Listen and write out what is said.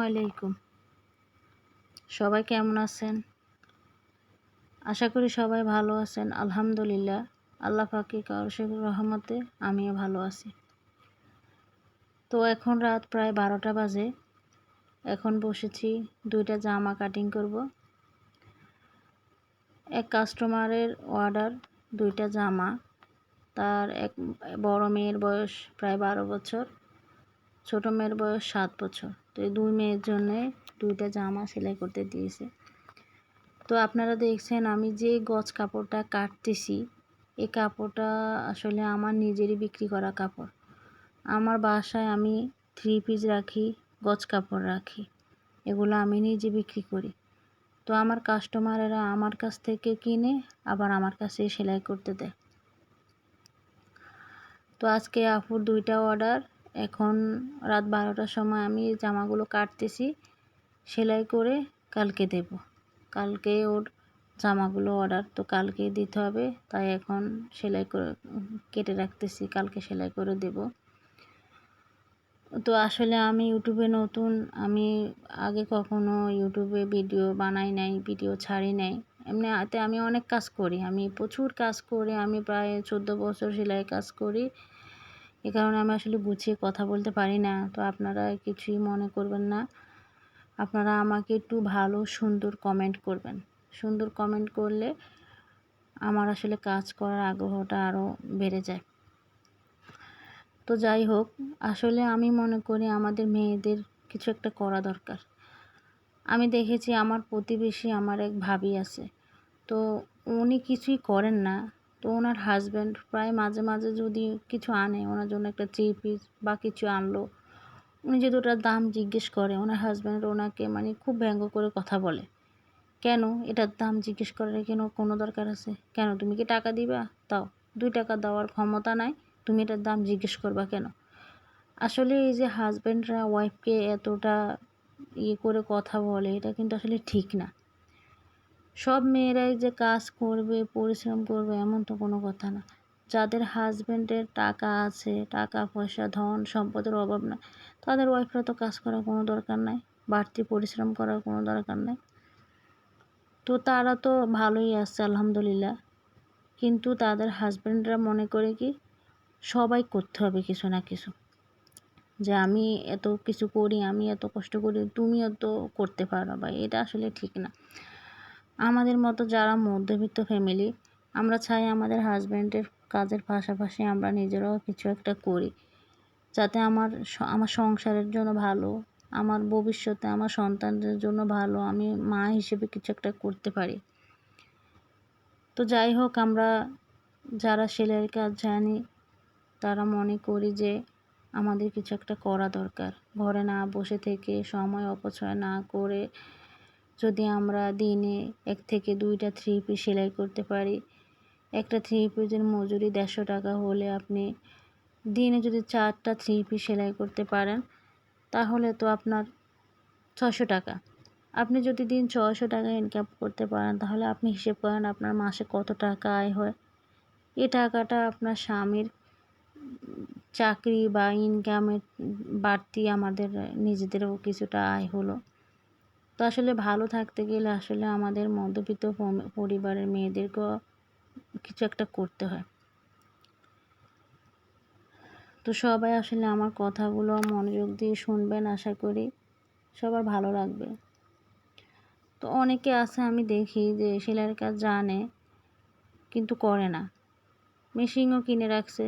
আলাইকুম। সবাই কেমন আছেন? আশা করি সবাই ভালো আছেন। আলহামদুলিল্লাহ, আল্লাহ পাকের অশেষ রহমতে আমিও ভালো আছি। তো এখন রাত প্রায় 12টা বাজে। এখন বসেছি 2টা জামা কাটিং করব। এক কাস্টমারের অর্ডার 2টা জামা। তার এক বড় মেয়ের বয়স প্রায় 12 বছর, ছোট মেয়ের বয়স 7 বছর। তো এই 2 মেয়ের জন্যে 2টা জামা সেলাই করতে দিয়েছে। তো আপনারা দেখছেন আমি যে গজ কাপড়টা কাটতেছি, এই কাপড়টা আসলে আমার নিজেরই বিক্রি করা কাপড়। আমার বাসায় আমি 3 পিস রাখি, গজ কাপড় রাখি, এগুলো আমি নিজে বিক্রি করি। তো আমার কাস্টমারেরা আমার কাছ থেকে কিনে আবার আমার কাছে সেলাই করতে দেয়। তো আজকে আপুর 2টা অর্ডার। এখন রাত 12টার সময় আমি এই জামাগুলো কাটতেছি, সেলাই করে কালকে দেব। কালকে ওর জামাগুলো অর্ডার, তো কালকে দিতে হবে, তাই এখন সেলাই করে কেটে রাখতেছি, কালকে সেলাই করে দেব। তো আসলে আমি ইউটিউবে নতুন, আমি আগে কখনো ইউটিউবে ভিডিও বানাই নাই, ভিডিও ছাড়ি নাই। এমনিতে আমি অনেক কাজ করি, আমি প্রচুর কাজ করি, আমি প্রায় 14 বছর সেলাই কাজ করি। এ কারণে আমি আসলে গুছিয়ে কথা বলতে পারি না। তো আপনারা কিছুই মনে করবেন না, আপনারা আমাকে একটু ভালো সুন্দর কমেন্ট করবেন। সুন্দর কমেন্ট করলে আমার আসলে কাজ করার আগ্রহটা আরও বেড়ে যায়। তো যাই হোক, আসলে আমি মনে করি আমাদের মেয়েদের কিছু একটা করা দরকার। আমি দেখেছি আমার প্রতিবেশী আমার এক ভাবি আছে, তো উনি কিছুই করেন না। তো ওনার হাজব্যান্ড প্রায় মাঝে মাঝে যদি কিছু আনে, ওনার জন্য একটা 3 পিস বা কিছু আনলো, উনি যদি ওটার দাম জিজ্ঞেস করে, ওনার হাজব্যান্ড ওনাকে মানে খুব ব্যঙ্গ করে কথা বলে। কেন এটার দাম জিজ্ঞেস করার কোনো দরকার আছে? কেন, তুমি কি টাকা দিবা? তাও 2 টাকা দেওয়ার ক্ষমতা নাই, তুমি এটার দাম জিজ্ঞেস করবা কেন? আসলে এই যে হাজব্যান্ডরা ওয়াইফকে এতটা করে কথা বলে, এটা কিন্তু আসলে ঠিক না। সব মেয়েরাই যে কাজ করবে, পরিশ্রম করবে এমন তো কোনো কথা না। যাদের হাজব্যান্ডের টাকা আছে, টাকা পয়সা ধন সম্পদের অভাব না, তাদের ওয়াইফরা তো কাজ করার কোনো দরকার নাই, বাড়তি পরিশ্রম করার কোনো দরকার নাই। তো তারা তো ভালোই আছে আলহামদুলিল্লাহ। কিন্তু তাদের হাজব্যান্ডরা মনে করে কি সবাই করতে হবে কিছু না কিছু, যে আমি এত কিছু করি, আমি এত কষ্ট করি, তুমিও তো করতে পারো। বা এটা আসলে ঠিক না। আমাদের মতো যারা মধ্যবিত্ত ফ্যামিলি, আমরা চাই আমাদের হাজব্যান্ডের কাজের পাশাপাশি আমরা নিজেরাও কিছু একটা করি, যাতে আমার সংসারের জন্য ভালো, আমার ভবিষ্যতে আমার সন্তানদের জন্য ভালো, আমি মা হিসেবে কিছু একটা করতে পারি। তো যাই হোক, আমরা যারা সেলাইয়ের কাজ জানি তারা মনে করি যে আমাদের কিছু একটা করা দরকার। ঘরে না বসে থেকে সময় অপচয় না করে যদি আমরা দিনে 1 থেকে 2টা 3 পিস সেলাই করতে পারি, একটা 3 পিসের মজুরি 150 টাকা হলে আপনি দিনে যদি 4টা 3 পিস সেলাই করতে পারেন, তাহলে তো আপনার 600 টাকা। আপনি যদি দিন 600 টাকা ইনকাম করতে পারেন, তাহলে আপনি হিসেব করেন আপনার মাসে কত টাকা আয় হয়। এই টাকাটা আপনার স্বামীর চাকরি বা ইনকামের বাড়তি আমাদের নিজেদেরও কিছুটা আয় হলো। তো আসলে ভালো থাকতে গেলে আসলে আমাদের মধ্যবিত্ত পরিবারের মেয়েদেরকেও কিছু একটা করতে হয়। তো সবাই আসলে আমার কথাগুলো মনোযোগ দিয়ে শুনবেন, আশা করি সবার ভালো লাগবে। তো অনেকে আছে আমি দেখি যে সেলাইয়ের কাজ জানে কিন্তু করে না, মেশিনও কিনে রাখছে,